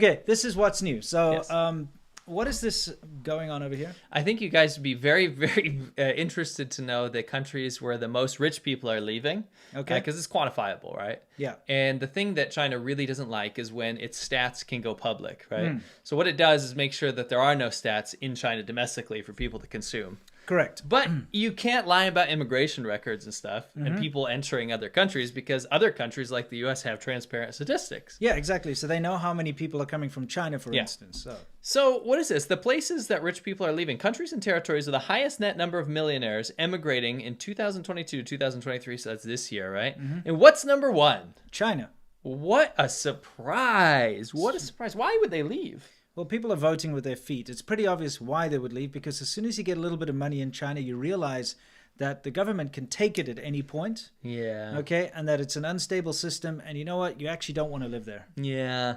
Okay, this is what's new. So, Yes. what is this going on over here? I think you guys would be very, very interested to know the countries where the most rich people are leaving. Okay. Because it's quantifiable, right? Yeah. And the thing that China really doesn't like is when its stats can go public, right? Hmm. So what it does is make sure that there are no stats in China domestically for people to consume. Correct. But you can't lie about immigration records and stuff and people entering other countries because other countries like the US have transparent statistics. Yeah, exactly. So they know how many people are coming from China, for Yeah. instance. So what is this? The places that rich people are leaving, countries and territories with the highest net number of millionaires emigrating in 2022, 2023, so that's this year, right? And what's number one? China. What a surprise. What a surprise. Why would they leave? Well, people are voting with their feet. It's pretty obvious why they would leave, because as soon as you get a little bit of money in China, you realize that the government can take it at any point. Yeah. Okay, and that it's an unstable system, and you know what? You actually don't want to live there. Yeah.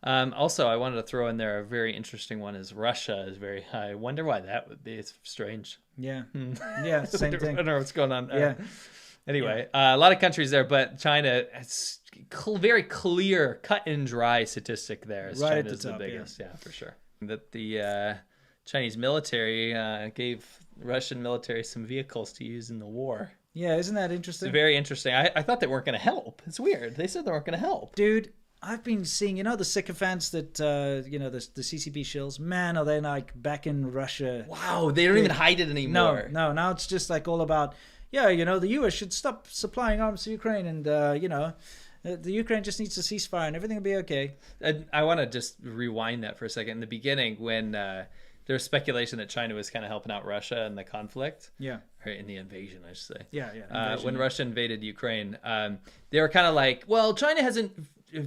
Also, I wanted to throw in there a very interesting one is Russia is very high. I wonder why that would be. It's strange. Yeah. Yeah, same I thing. don't know what's going on. Yeah. Anyway, a lot of countries there, but China, it's very clear, cut and dry statistic there. Right at China's the top, the biggest, yeah, for sure. That the Chinese military gave Russian military some vehicles to use in the war. Yeah, isn't that It's interesting? very interesting. I thought they weren't going to help. It's weird. They said they weren't going to help. Dude, I've been seeing, the sycophants that, the CCP shills, man, are they like back in Russia? Wow, they don't even hide it anymore. No, now it's just like all about, the US should stop supplying arms to Ukraine, and, the Ukraine just needs a ceasefire and everything will be okay. I want to just rewind that for a second. In the beginning, when there was speculation that China was kind of helping out Russia in the conflict, Yeah. or in the invasion, I should say. Yeah. When Russia invaded Ukraine, they were kind of like, well, China hasn't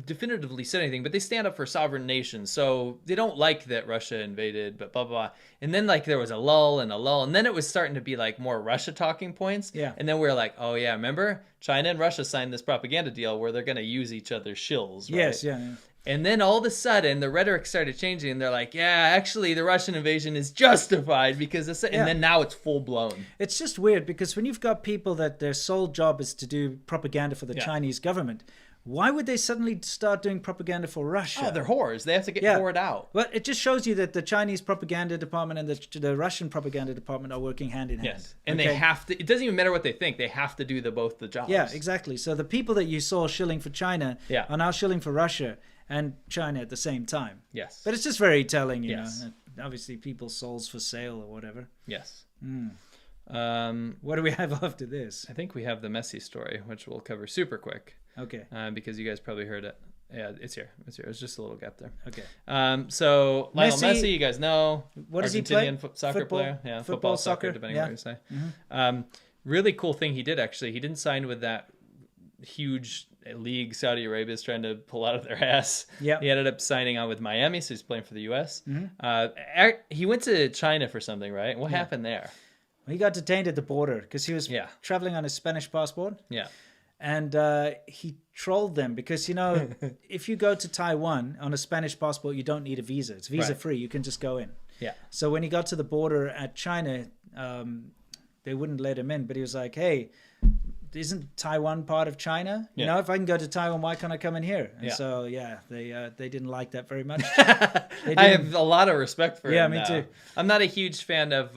definitively said anything, but they stand up for sovereign nations, so they don't like that Russia invaded, but blah, blah, blah. And then there was a lull, and then it was starting to be like more Russia talking points. Yeah. And then we were like, oh yeah, remember? China and Russia signed this propaganda deal where they're going to use each other's shills, right? Yes, yeah. And then all of a sudden, the rhetoric started changing, and they're like, yeah, actually, the Russian invasion is justified because this, and then now it's full blown. It's just weird because when you've got people that their sole job is to do propaganda for the Chinese government, why would they suddenly start doing propaganda for Russia? Oh, they're whores. They have to get whored out. Well, it just shows you that the Chinese propaganda department and the Russian propaganda department are working hand in hand. Yes, and they have to. It doesn't even matter what they think. They have to do both the jobs. Yeah, exactly. So the people that you saw shilling for China are now shilling for Russia and China at the same time. Yes. But it's just very telling, you know. Obviously, people's souls for sale or whatever. Yes. What do we have after this? I think we have the Messi story, which we'll cover super quick. Okay. Because you guys probably heard it. Yeah, it's here. It was just a little gap there. Okay. So Lionel Messi, you guys know. What does he play? Argentinian soccer player. Yeah, football, soccer, depending on what you say. Really cool thing he did, actually. He didn't sign with that huge league Saudi Arabia is trying to pull out of their ass. Yeah. He ended up signing on with Miami, so he's playing for the U.S. He went to China for something, right? What happened there? He got detained at the border because he was traveling on his Spanish passport. Yeah. And he trolled them because, if you go to Taiwan on a Spanish passport, you don't need a visa. It's visa-free. You can just go in. Yeah. So when he got to the border at China, they wouldn't let him in. But he was like, hey, isn't Taiwan part of China? You know, if I can go to Taiwan, why can't I come in here? And so, they didn't like that very much. I have a lot of respect for him. Yeah, me too. I'm not a huge fan of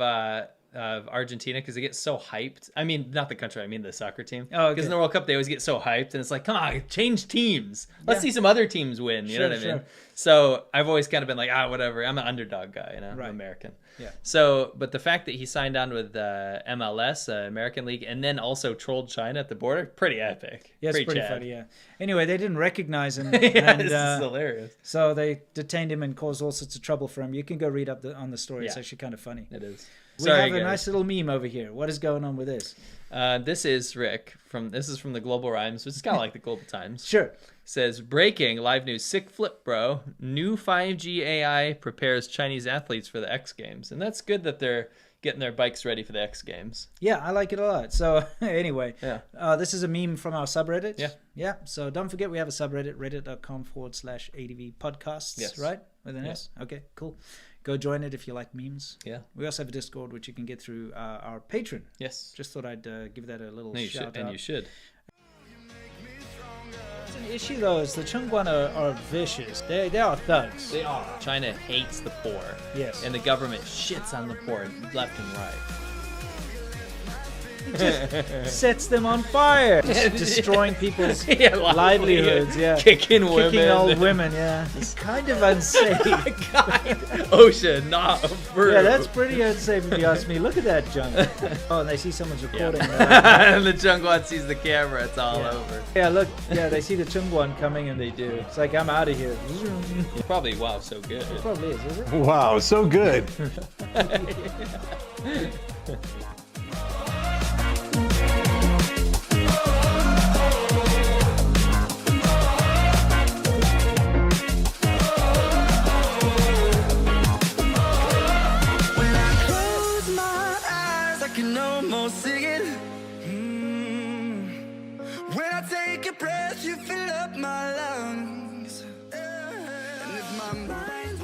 Argentina because they get so hyped. I mean, not the country, I mean the soccer team. Oh, okay. Because in the World Cup, they always get so hyped, and it's like, come on, change teams. Let's see some other teams win. You know what I mean? So I've always kind of been like, whatever. I'm an underdog guy, I'm American. Yeah. So, but the fact that he signed on with MLS, American League, and then also trolled China at the border, pretty epic. Yeah, it's pretty funny, yeah. Anyway, they didn't recognize him. Yeah, and, this is hilarious. So they detained him and caused all sorts of trouble for him. You can go read up on the story. It's actually kind of funny. It is. We have a nice little meme over here. What is going on with this? This is Rick this is from the Global Rhymes, which is kind of like the Global Times. Sure. Says, breaking live news, sick flip, bro. New 5G AI prepares Chinese athletes for the X Games. And that's good that they're getting their bikes ready for the X Games. Yeah, I like it a lot. So anyway, this is a meme from our subreddit. Yeah. Yeah. So don't forget we have a subreddit, reddit.com/ADV podcasts, yes. Right? With an S? Okay, cool. Go join it if you like memes. Yeah. We also have a Discord, which you can get through our Patreon. Yes. Just thought I'd give that a little shout out. And you should. issue though is the Chengguan are vicious. They are thugs. They are. China hates the poor. Yes. And the government shits on the poor left and right. Just sets them on fire, just destroying people's livelihoods. Yeah, kicking women, kicking old women. Yeah, it's kind of unsafe. OSHA, not approved. Yeah, that's pretty unsafe if you ask me. Look at that junk. Oh, and they see someone's recording. And the Chengguan sees the camera. It's all over. Yeah, look. Yeah, they see the Chengguan coming, and they do. It's like, I'm out of here. Probably wow, so good. It probably is it? Wow, so good. When I take a breath, you fill up my lungs. And if my mind